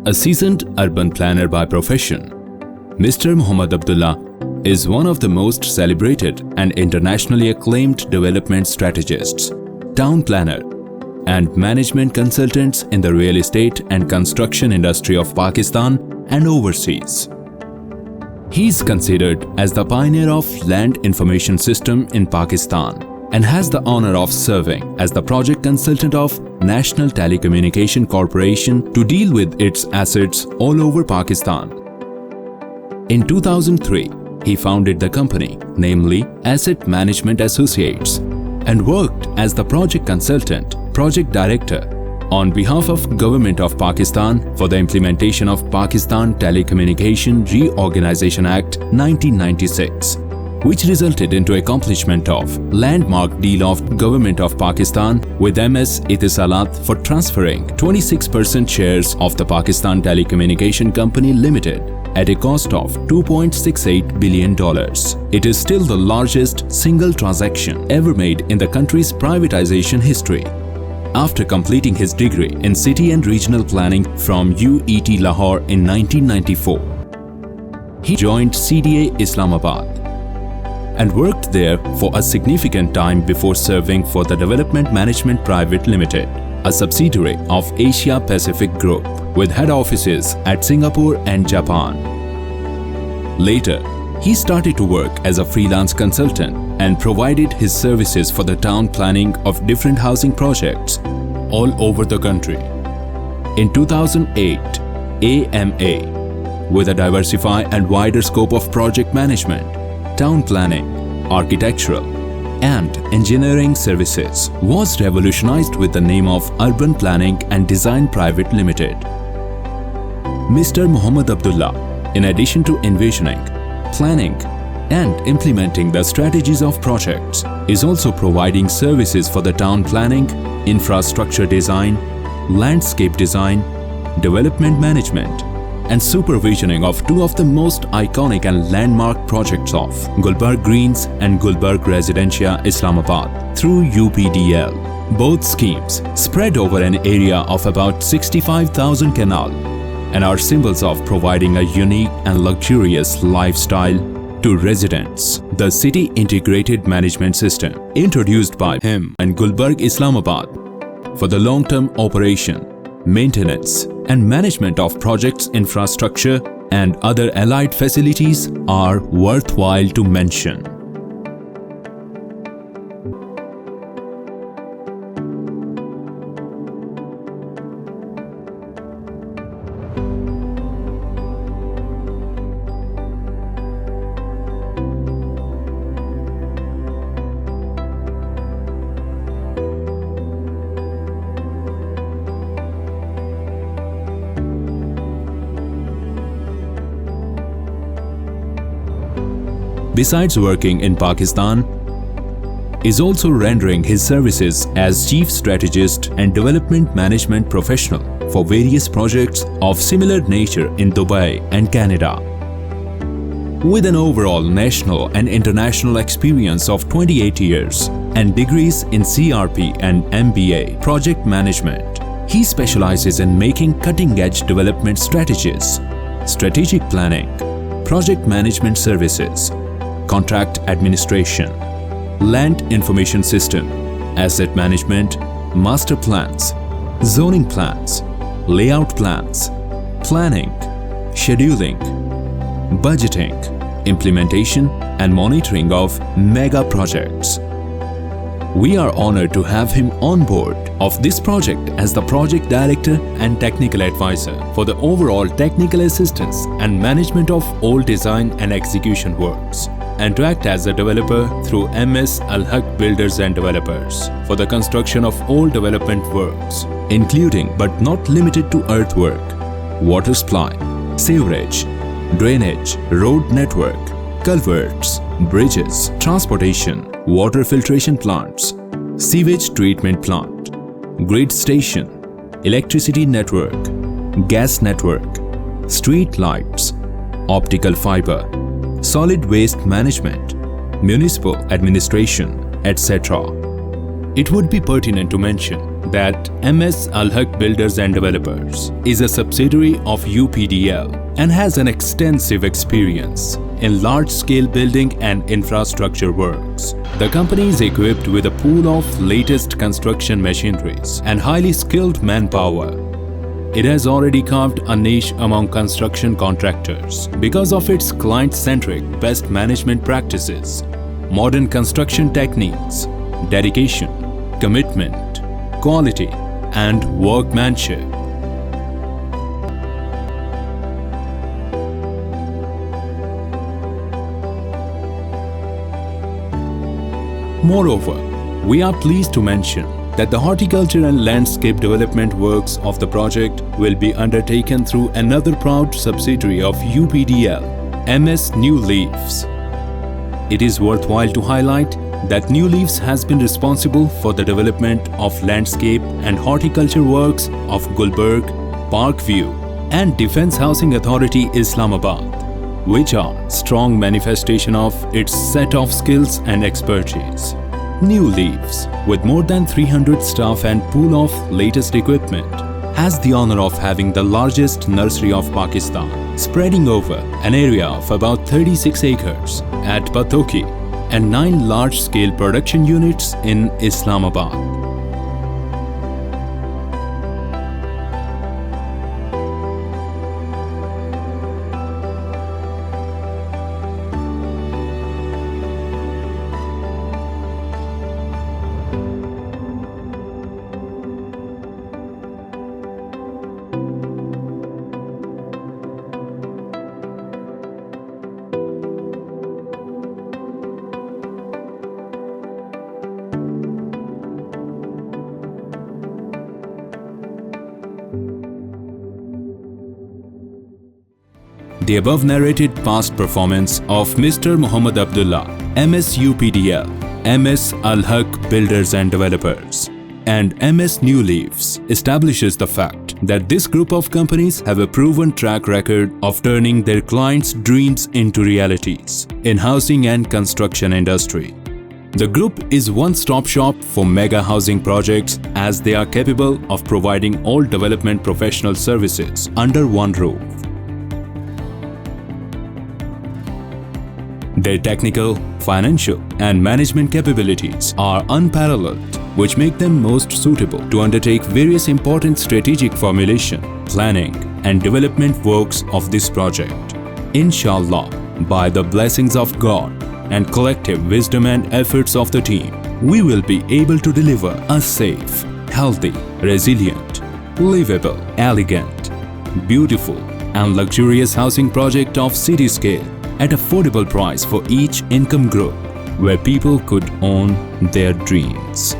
A seasoned urban planner by profession, Mr. Mohammad Abdullah is one of the most celebrated and internationally acclaimed development strategists, town planner, and management consultants in the real estate and construction industry of Pakistan and overseas. He is considered as the pioneer of land information system in Pakistan and has the honor of serving as the project consultant of National Telecommunication Corporation to deal with its assets all over Pakistan. In 2003, he founded the company, namely Asset Management Associates, and worked as the project consultant, project director on behalf of Government of Pakistan for the implementation of Pakistan Telecommunication Reorganization Act 1996, which resulted into accomplishment of landmark deal of Government of Pakistan with MS Etisalat for transferring 26% shares of the Pakistan Telecommunication Company Limited at a cost of $2.68 billion. It is still the largest single transaction ever made in the country's privatization history. After completing his degree in City and Regional Planning from UET Lahore in 1994, he joined CDA Islamabad and worked there for a significant time before serving for the Development Management Private Limited, a subsidiary of Asia Pacific Group with head offices at Singapore and Japan. Later, he started to work as a freelance consultant and provided his services for the town planning of different housing projects all over the country. In 2008, AMA, with a diversified and wider scope of project management, town planning, architectural, and engineering services, was revolutionized with the name of Urban Planning and Design Private Limited. Mr. Mohammad Abdullah, in addition to envisioning, planning, and implementing the strategies of projects, is also providing services for the town planning, infrastructure design, landscape design, development management, and supervisioning of two of the most iconic and landmark projects of Gulberg Greens and Gulberg Residencia Islamabad through UPDL. Both schemes spread over an area of about 65,000 canal and are symbols of providing a unique and luxurious lifestyle to residents. The City Integrated Management System, introduced by him and Gulberg Islamabad for the long-term operation, maintenance, and management of projects, infrastructure, and other allied facilities are worthwhile to mention. Besides working in Pakistan, is also rendering his services as chief strategist and development management professional for various projects of similar nature in Dubai and Canada. With an overall national and international experience of 28 years and degrees in CRP and MBA project management, he specializes in making cutting-edge development strategies, strategic planning, project management services, contract administration, land information system, asset management, master plans, zoning plans, layout plans, planning, scheduling, budgeting, implementation, and monitoring of mega projects. We are honored to have him on board of this project as the project director and technical advisor for the overall technical assistance and management of all design and execution works, and to act as a developer through MS Al Haq Builders and Developers for the construction of all development works, including but not limited to earthwork, water supply, sewerage, drainage, road network, culverts, bridges, transportation, water filtration plants, sewage treatment plant, grid station, electricity network, gas network, street lights, optical fiber, solid waste management, municipal administration, etc. It would be pertinent to mention that MS Al Haq Builders and Developers is a subsidiary of UPDL and has an extensive experience in large-scale building and infrastructure works. The company is equipped with a pool of latest construction machineries and highly skilled manpower. It has already carved a niche among construction contractors because of its client-centric best management practices, modern construction techniques, dedication, commitment, quality, and workmanship. Moreover, we are pleased to mention that the horticulture and landscape development works of the project will be undertaken through another proud subsidiary of UPDL, MS New Leaves. It is worthwhile to highlight that New Leaves has been responsible for the development of landscape and horticulture works of Gulberg, Parkview, and Defence Housing Authority Islamabad, which are strong manifestation of its set of skills and expertise. New Leaves, with more than 300 staff and pool of latest equipment, has the honor of having the largest nursery of Pakistan, spreading over an area of about 36 acres at Pathoki and 9 large-scale production units in Islamabad. The above narrated past performance of Mr. Muhammad Abdullah, MS UPDL, MS Al Haq Builders and Developers, and MS New Leaves establishes the fact that this group of companies have a proven track record of turning their clients' dreams into realities in housing and construction industry. The group is one-stop shop for mega housing projects as they are capable of providing all development professional services under one roof. Their technical, financial, and management capabilities are unparalleled, which make them most suitable to undertake various important strategic formulation, planning, and development works of this project. Inshallah, by the blessings of God and collective wisdom and efforts of the team, we will be able to deliver a safe, healthy, resilient, livable, elegant, beautiful, and luxurious housing project of city scale at affordable price for each income group, where people could own their dreams.